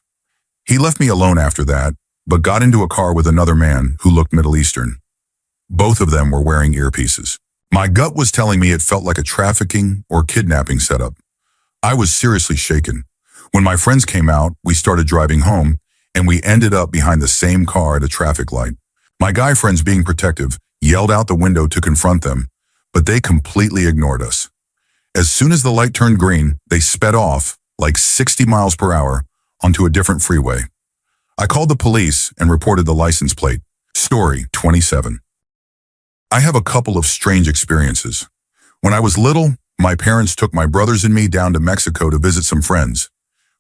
He left me alone after that, but got into a car with another man who looked Middle Eastern. Both of them were wearing earpieces. My gut was telling me it felt like a trafficking or kidnapping setup. I was seriously shaken. When my friends came out, we started driving home, and we ended up behind the same car at a traffic light. My guy friends, being protective, yelled out the window to confront them, but they completely ignored us. As soon as the light turned green, they sped off, like 60 miles per hour, onto a different freeway. I called the police and reported the license plate. Story 27. I have a couple of strange experiences. When I was little, my parents took my brothers and me down to Mexico to visit some friends.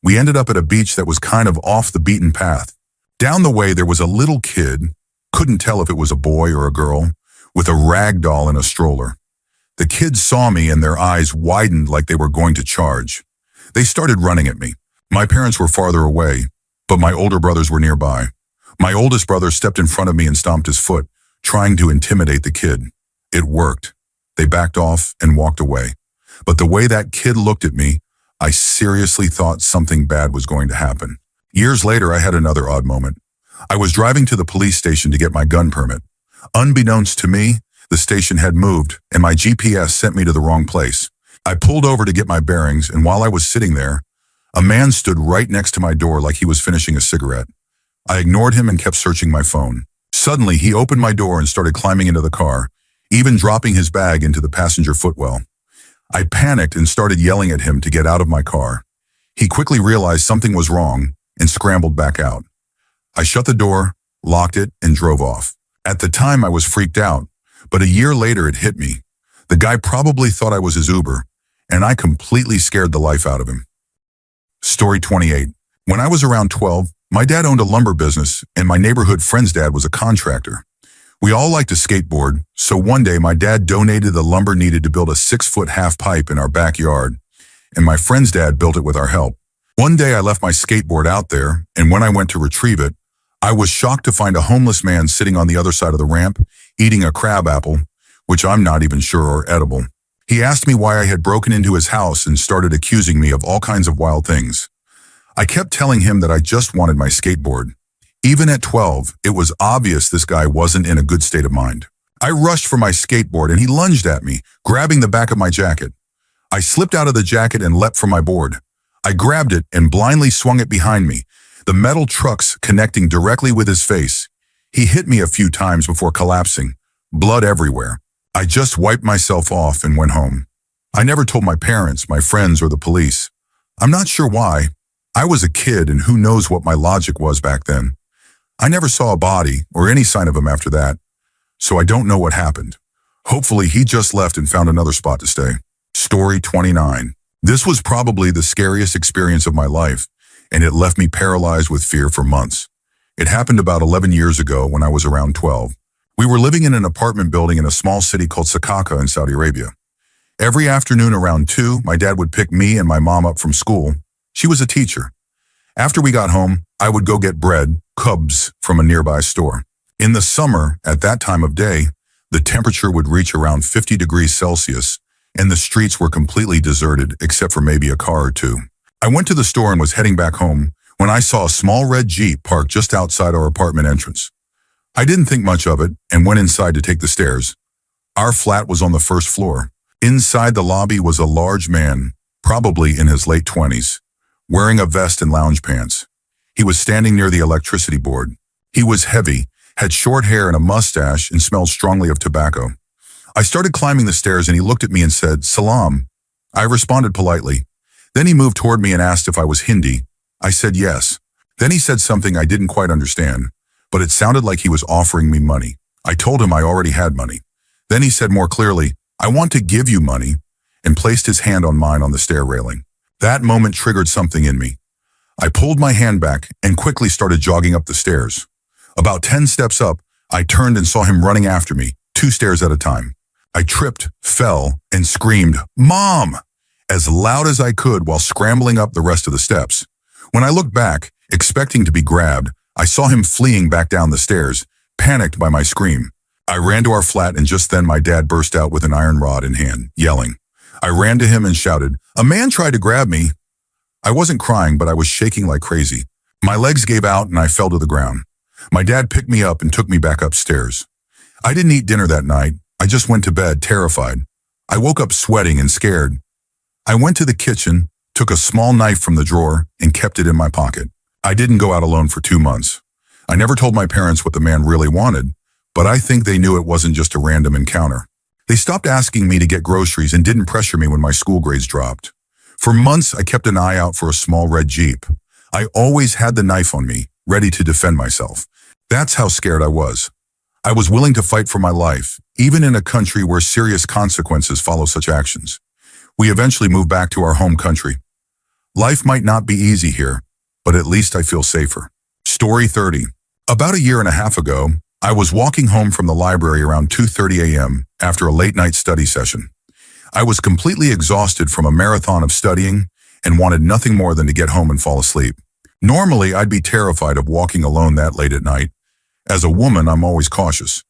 We ended up at a beach that was kind of off the beaten path. Down the way there was a little kid, couldn't tell if it was a boy or a girl, with a rag doll in a stroller. The kids saw me and their eyes widened like they were going to charge. They started running at me. My parents were farther away, but my older brothers were nearby. My oldest brother stepped in front of me and stomped his foot, trying to intimidate the kid. It worked. They backed off and walked away. But the way that kid looked at me, I seriously thought something bad was going to happen. Years later, I had another odd moment. I was driving to the police station to get my gun permit. Unbeknownst to me, the station had moved and my GPS sent me to the wrong place. I pulled over to get my bearings, and while I was sitting there, a man stood right next to my door like he was finishing a cigarette. I ignored him and kept searching my phone. Suddenly, he opened my door and started climbing into the car, even dropping his bag into the passenger footwell. I panicked and started yelling at him to get out of my car. He quickly realized something was wrong and scrambled back out. I shut the door, locked it, and drove off. At the time, I was freaked out, but a year later it hit me. The guy probably thought I was his Uber, and I completely scared the life out of him. Story 28. When I was around 12, my dad owned a lumber business, and my neighborhood friend's dad was a contractor. We all liked to skateboard, so one day my dad donated the lumber needed to build a 6-foot half pipe in our backyard, and my friend's dad built it with our help. One day I left my skateboard out there, and when I went to retrieve it, I was shocked to find a homeless man sitting on the other side of the ramp, eating a crab apple, which I'm not even sure are edible. He asked me why I had broken into his house and started accusing me of all kinds of wild things. I kept telling him that I just wanted my skateboard. Even at 12, it was obvious this guy wasn't in a good state of mind. I rushed for my skateboard and he lunged at me, grabbing the back of my jacket. I slipped out of the jacket and leapt from my board. I grabbed it and blindly swung it behind me, the metal trucks connecting directly with his face. He hit me a few times before collapsing, blood everywhere. I just wiped myself off and went home. I never told my parents, my friends, or the police. I'm not sure why. I was a kid and who knows what my logic was back then. I never saw a body or any sign of him after that, so I don't know what happened. Hopefully he just left and found another spot to stay. Story 29. This was probably the scariest experience of my life, and it left me paralyzed with fear for months. It happened about 11 years ago when I was around 12. We were living in an apartment building in a small city called Sakaka in Saudi Arabia. Every afternoon around 2, my dad would pick me and my mom up from school. She was a teacher. After we got home, I would go get bread, cubs, from a nearby store. In the summer, at that time of day, the temperature would reach around 50 degrees Celsius, and the streets were completely deserted except for maybe a car or two. I went to the store and was heading back home when I saw a small red Jeep parked just outside our apartment entrance. I didn't think much of it and went inside to take the stairs. Our flat was on the first floor. Inside the lobby was a large man, probably in his late 20s, wearing a vest and lounge pants. He was standing near the electricity board. He was heavy, had short hair and a mustache, and smelled strongly of tobacco. I started climbing the stairs and he looked at me and said, "Salam." I responded politely. Then he moved toward me and asked if I was Hindi. I said yes. Then he said something I didn't quite understand, but it sounded like he was offering me money. I told him I already had money. Then he said more clearly, "I want to give you money," and placed his hand on mine on the stair railing. That moment triggered something in me. I pulled my hand back and quickly started jogging up the stairs. About 10 steps up, I turned and saw him running after me, 2 stairs at a time. I tripped, fell, and screamed, "Mom!" as loud as I could while scrambling up the rest of the steps. When I looked back, expecting to be grabbed, I saw him fleeing back down the stairs, panicked by my scream. I ran to our flat and just then my dad burst out with an iron rod in hand, yelling. I ran to him and shouted, "A man tried to grab me." I wasn't crying, but I was shaking like crazy. My legs gave out and I fell to the ground. My dad picked me up and took me back upstairs. I didn't eat dinner that night. I just went to bed, terrified. I woke up sweating and scared. I went to the kitchen, took a small knife from the drawer, and kept it in my pocket. I didn't go out alone for 2 months. I never told my parents what the man really wanted, but I think they knew it wasn't just a random encounter. They stopped asking me to get groceries and didn't pressure me when my school grades dropped. For months, I kept an eye out for a small red Jeep. I always had the knife on me, ready to defend myself. That's how scared I was. I was willing to fight for my life, even in a country where serious consequences follow such actions. We eventually moved back to our home country. Life might not be easy here, but at least I feel safer. Story 30. About a year and a half ago, I was walking home from the library around 2:30 a.m. after a late-night study session. I was completely exhausted from a marathon of studying and wanted nothing more than to get home and fall asleep. Normally, I'd be terrified of walking alone that late at night. As a woman, I'm always cautious.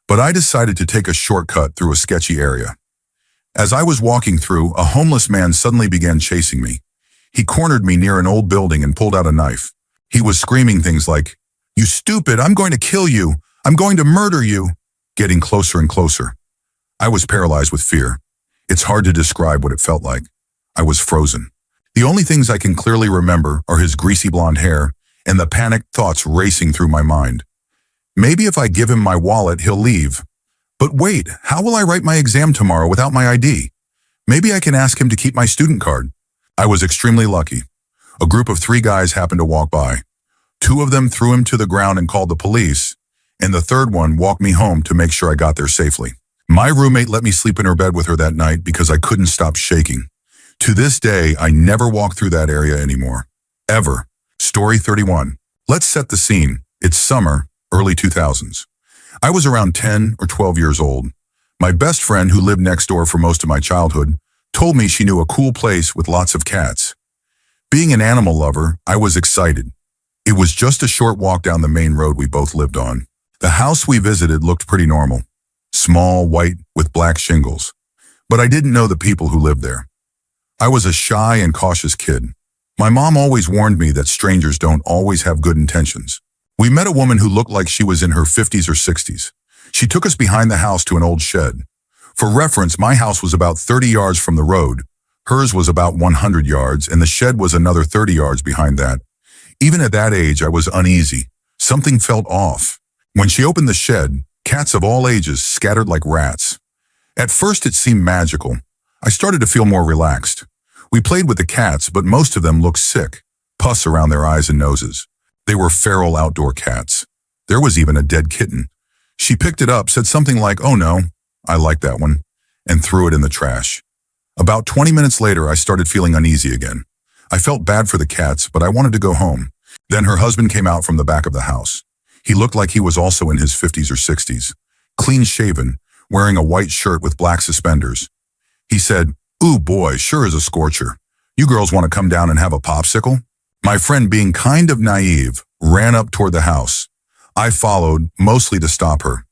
But I decided to take a shortcut through a sketchy area. As I was walking through, a homeless man suddenly began chasing me. He cornered me near an old building and pulled out a knife. He was screaming things like, "You stupid, I'm going to kill you. I'm going to murder you," getting closer and closer. I was paralyzed with fear. It's hard to describe what it felt like. I was frozen. The only things I can clearly remember are his greasy blonde hair and the panicked thoughts racing through my mind. Maybe if I give him my wallet, he'll leave. But wait, how will I write my exam tomorrow without my ID? Maybe I can ask him to keep my student card. I was extremely lucky. A group of 3 guys happened to walk by. 2 of them threw him to the ground and called the police, and the third one walked me home to make sure I got there safely. My roommate let me sleep in her bed with her that night because I couldn't stop shaking. To this day, I never walk through that area anymore. Ever. Story 31. Let's set the scene. It's summer, early 2000s. I was around 10 or 12 years old. My best friend, who lived next door for most of my childhood, told me she knew a cool place with lots of cats. Being an animal lover, I was excited. It was just a short walk down the main road we both lived on. The house we visited looked pretty normal. Small, white, with black shingles. But I didn't know the people who lived there. I was a shy and cautious kid. My mom always warned me that strangers don't always have good intentions. We met a woman who looked like she was in her 50s or 60s. She took us behind the house to an old shed. For reference, my house was about 30 yards from the road. Hers was about 100 yards, and the shed was another 30 yards behind that. Even at that age, I was uneasy. Something felt off. When she opened the shed, cats of all ages scattered like rats. At first, it seemed magical. I started to feel more relaxed. We played with the cats, but most of them looked sick, pus around their eyes and noses. They were feral outdoor cats. There was even a dead kitten. She picked it up, said something like, "Oh no, I like that one," and threw it in the trash. About 20 minutes later, I started feeling uneasy again. I felt bad for the cats, but I wanted to go home. Then her husband came out from the back of the house. He looked like he was also in his 50s or 60s, clean-shaven, wearing a white shirt with black suspenders. He said, "Ooh boy, sure is a scorcher. You girls want to come down and have a popsicle?" My friend, being kind of naive, ran up toward the house. I followed, mostly to stop her.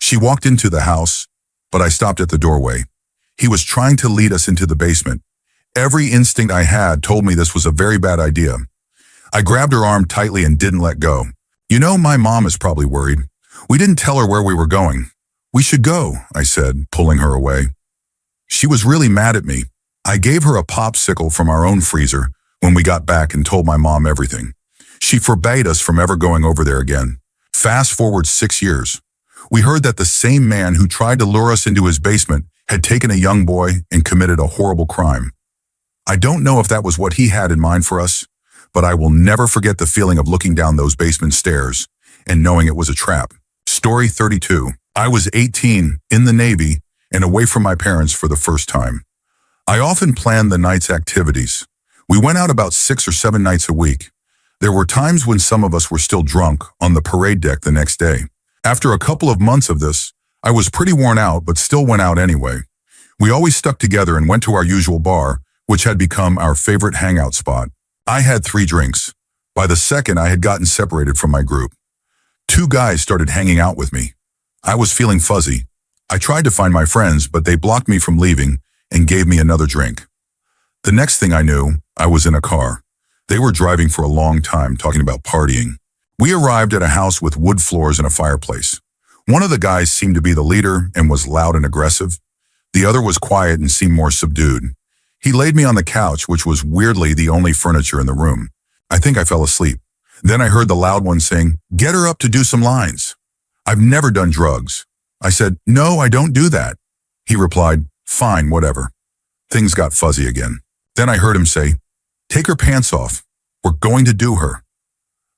She walked into the house, but I stopped at the doorway. He was trying to lead us into the basement. Every instinct I had told me this was a very bad idea. I grabbed her arm tightly and didn't let go. "You know, my mom is probably worried. We didn't tell her where we were going." "We should go," I said, pulling her away. She was really mad at me. I gave her a popsicle from our own freezer when we got back and told my mom everything. She forbade us from ever going over there again. Fast forward 6 years. We heard that the same man who tried to lure us into his basement had taken a young boy and committed a horrible crime. I don't know if that was what he had in mind for us, but I will never forget the feeling of looking down those basement stairs and knowing it was a trap. Story 32. I was 18, in the Navy, and away from my parents for the first time. I often planned the night's activities. We went out about 6 or 7 nights a week. There were times when some of us were still drunk on the parade deck the next day. After a couple of months of this, I was pretty worn out but still went out anyway. We always stuck together and went to our usual bar, which had become our favorite hangout spot. I had 3 drinks. By the second, I had gotten separated from my group. 2 guys started hanging out with me. I was feeling fuzzy. I tried to find my friends, but they blocked me from leaving and gave me another drink. The next thing I knew, I was in a car. They were driving for a long time, talking about partying. We arrived at a house with wood floors and a fireplace. One of the guys seemed to be the leader and was loud and aggressive. The other was quiet and seemed more subdued. He laid me on the couch, which was weirdly the only furniture in the room. I think I fell asleep. Then I heard the loud one saying, "Get her up to do some lines." "I've never done drugs." I said, "No, I don't do that." He replied, "Fine, whatever." Things got fuzzy again. Then I heard him say, "Take her pants off. We're going to do her."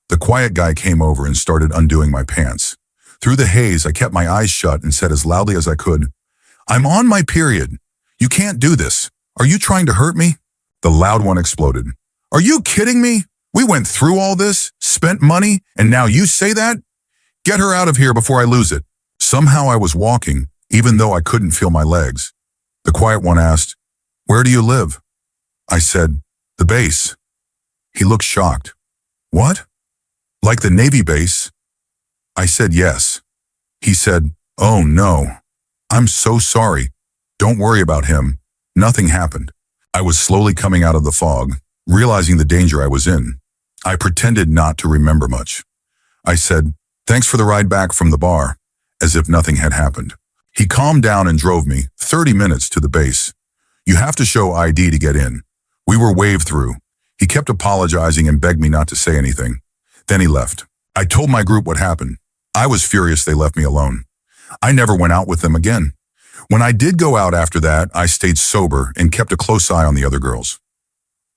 The quiet guy came over and started undoing my pants. Through the haze, I kept my eyes shut and said as loudly as I could, "I'm on my period. You can't do this. Are you trying to hurt me?" The loud one exploded. "Are you kidding me? We went through all this, spent money, and now you say that? Get her out of here before I lose it." Somehow I was walking, even though I couldn't feel my legs. The quiet one asked, "Where do you live?" I said, "The base." He looked shocked. "What? Like the Navy base?" I said yes. He said, "Oh no. I'm so sorry. Don't worry about him. Nothing happened." I was slowly coming out of the fog, realizing the danger I was in. I pretended not to remember much. I said, "Thanks for the ride back from the bar," as if nothing had happened. He calmed down and drove me 30 minutes to the base. "You have to show ID to get in." We were waved through. He kept apologizing and begged me not to say anything. Then he left. I told my group what happened. I was furious they left me alone. I never went out with them again. When I did go out after that, I stayed sober and kept a close eye on the other girls.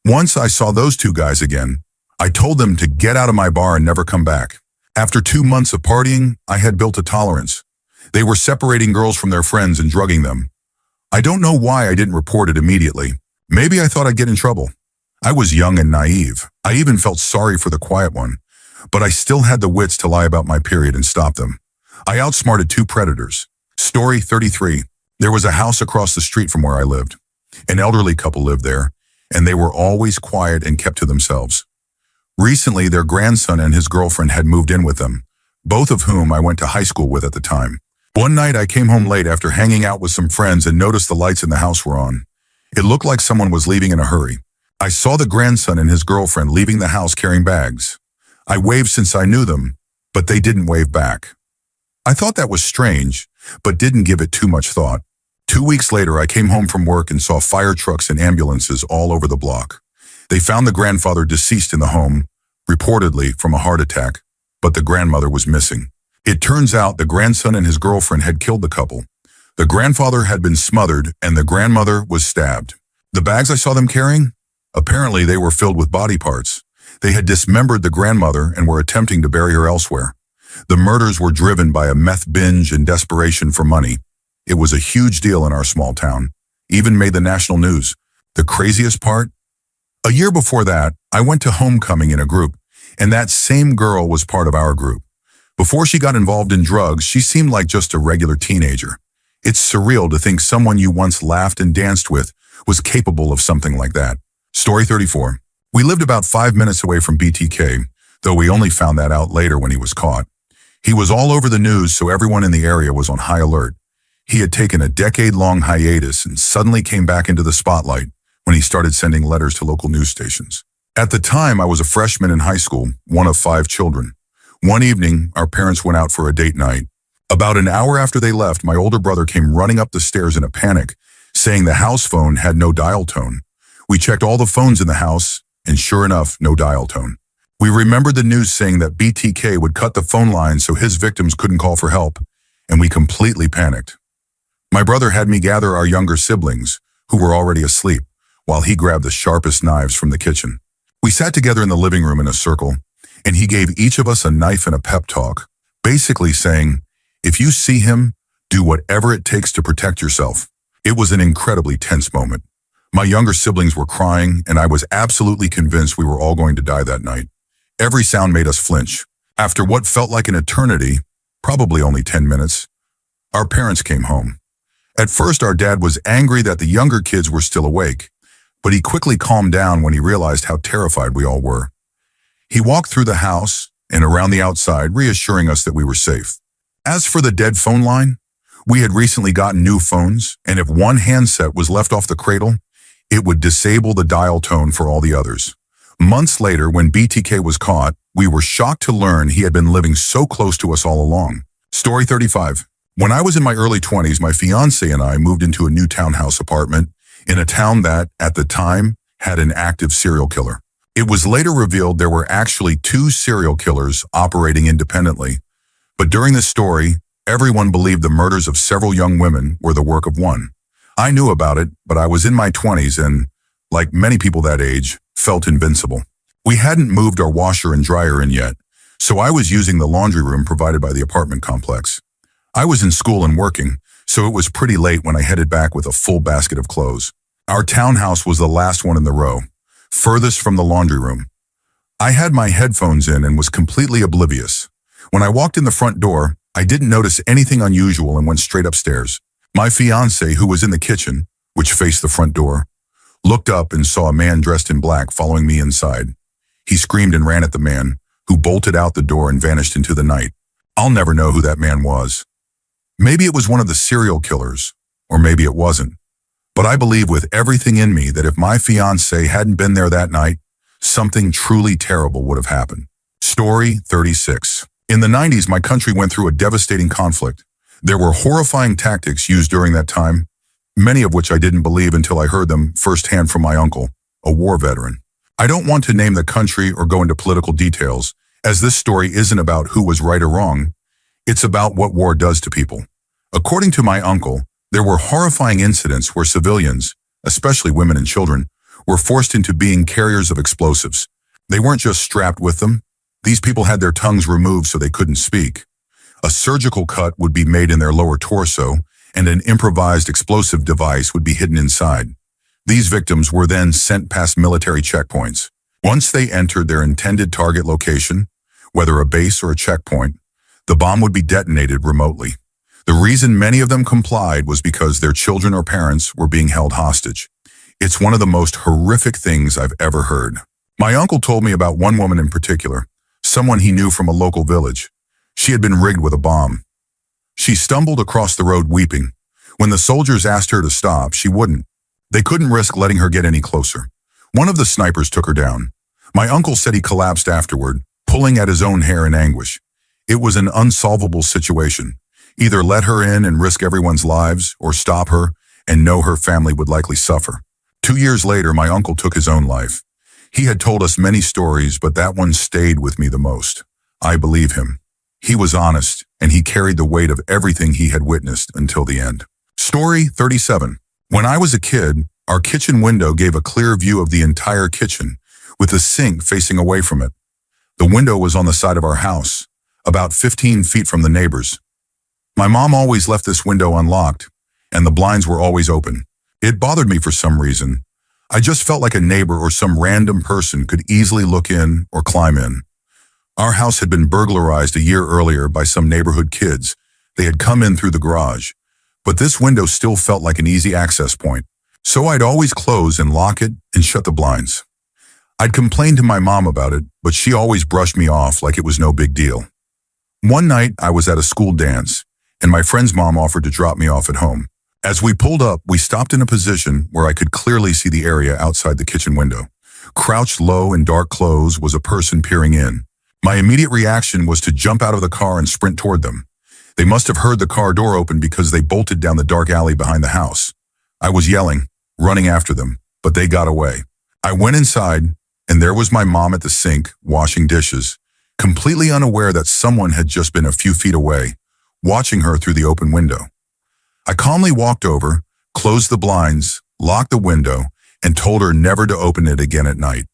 Once I saw those 2 guys again, I told them to get out of my bar and never come back. After 2 months of partying, I had built a tolerance. They were separating girls from their friends and drugging them. I don't know why I didn't report it immediately. Maybe I thought I'd get in trouble. I was young and naive. I even felt sorry for the quiet one. But I still had the wits to lie about my period and stop them. I outsmarted 2 predators. Story 33. There was a house across the street from where I lived. An elderly couple lived there, and they were always quiet and kept to themselves. Recently, their grandson and his girlfriend had moved in with them, both of whom I went to high school with at the time. One night, I came home late after hanging out with some friends and noticed the lights in the house were on. It looked like someone was leaving in a hurry. I saw the grandson and his girlfriend leaving the house carrying bags. I waved since I knew them, but they didn't wave back. I thought that was strange, but didn't give it too much thought. 2 weeks later, I came home from work and saw fire trucks and ambulances all over the block. They found the grandfather deceased in the home, reportedly from a heart attack, but the grandmother was missing. It turns out the grandson and his girlfriend had killed the couple. The grandfather had been smothered and the grandmother was stabbed. The bags I saw them carrying? Apparently they were filled with body parts. They had dismembered the grandmother and were attempting to bury her elsewhere. The murders were driven by a meth binge and desperation for money. It was a huge deal in our small town, even made the national news. The craziest part? A year before that, I went to homecoming in a group, and that same girl was part of our group. Before she got involved in drugs, she seemed like just a regular teenager. It's surreal to think someone you once laughed and danced with was capable of something like that. Story 34. We lived about 5 minutes away from BTK, though we only found that out later when he was caught. He was all over the news, so everyone in the area was on high alert. He had taken a decade-long hiatus and suddenly came back into the spotlight when he started sending letters to local news stations. At the time, I was a freshman in high school, one of 5 children. One evening, our parents went out for a date night. About an hour after they left, my older brother came running up the stairs in a panic, saying the house phone had no dial tone. We checked all the phones in the house, and sure enough, no dial tone. We remembered the news saying that BTK would cut the phone line so his victims couldn't call for help, and we completely panicked. My brother had me gather our younger siblings, who were already asleep, while he grabbed the sharpest knives from the kitchen. We sat together in the living room in a circle, and he gave each of us a knife and a pep talk, basically saying, "If you see him, do whatever it takes to protect yourself." It was an incredibly tense moment. My younger siblings were crying, and I was absolutely convinced we were all going to die that night. Every sound made us flinch. After what felt like an eternity, probably only 10 minutes, our parents came home. At first, our dad was angry that the younger kids were still awake, but he quickly calmed down when he realized how terrified we all were. He walked through the house and around the outside, reassuring us that we were safe. As for the dead phone line, we had recently gotten new phones, and if one handset was left off the cradle, it would disable the dial tone for all the others. Months later, when BTK was caught, we were shocked to learn he had been living so close to us all along. Story 35. When I was in my early 20s, my fiancé and I moved into a new townhouse apartment in a town that, at the time, had an active serial killer. It was later revealed there were actually 2 serial killers operating independently. But during this story, everyone believed the murders of several young women were the work of one. I knew about it, but I was in my 20s and, like many people that age, felt invincible. We hadn't moved our washer and dryer in yet, so I was using the laundry room provided by the apartment complex. I was in school and working, so it was pretty late when I headed back with a full basket of clothes. Our townhouse was the last one in the row, furthest from the laundry room. I had my headphones in and was completely oblivious. When I walked in the front door, I didn't notice anything unusual and went straight upstairs. My fiancé, who was in the kitchen, which faced the front door, looked up and saw a man dressed in black following me inside. He screamed and ran at the man, who bolted out the door and vanished into the night. I'll never know who that man was. Maybe it was one of the serial killers, or maybe it wasn't. But I believe with everything in me that if my fiancé hadn't been there that night, something truly terrible would have happened. Story 36. In the 90s, my country went through a devastating conflict. There were horrifying tactics used during that time, many of which I didn't believe until I heard them firsthand from my uncle, a war veteran. I don't want to name the country or go into political details, as this story isn't about who was right or wrong. It's about what war does to people. According to my uncle, there were horrifying incidents where civilians, especially women and children, were forced into being carriers of explosives. They weren't just strapped with them. These people had their tongues removed so they couldn't speak. A surgical cut would be made in their lower torso, and an improvised explosive device would be hidden inside. These victims were then sent past military checkpoints. Once they entered their intended target location, whether a base or a checkpoint, the bomb would be detonated remotely. The reason many of them complied was because their children or parents were being held hostage. It's one of the most horrific things I've ever heard. My uncle told me about one woman in particular, someone he knew from a local village. She had been rigged with a bomb. She stumbled across the road weeping. When the soldiers asked her to stop, she wouldn't. They couldn't risk letting her get any closer. One of the snipers took her down. My uncle said he collapsed afterward, pulling at his own hair in anguish. It was an unsolvable situation. Either let her in and risk everyone's lives, or stop her and know her family would likely suffer. 2 years later, my uncle took his own life. He had told us many stories, but that one stayed with me the most. I believe him. He was honest, and he carried the weight of everything he had witnessed until the end. Story 37. When I was a kid, our kitchen window gave a clear view of the entire kitchen, with the sink facing away from it. The window was on the side of our house, about 15 feet from the neighbors. My mom always left this window unlocked, and the blinds were always open. It bothered me for some reason. I just felt like a neighbor or some random person could easily look in or climb in. Our house had been burglarized a year earlier by some neighborhood kids. They had come in through the garage, but this window still felt like an easy access point. So I'd always close and lock it and shut the blinds. I'd complain to my mom about it, but she always brushed me off like it was no big deal. One night, I was at a school dance, and my friend's mom offered to drop me off at home. As we pulled up, we stopped in a position where I could clearly see the area outside the kitchen window. Crouched low in dark clothes was a person peering in. My immediate reaction was to jump out of the car and sprint toward them. They must have heard the car door open because they bolted down the dark alley behind the house. I was yelling, running after them, but they got away. I went inside, and there was my mom at the sink, washing dishes, completely unaware that someone had just been a few feet away, watching her through the open window. I calmly walked over, closed the blinds, locked the window, and told her never to open it again at night.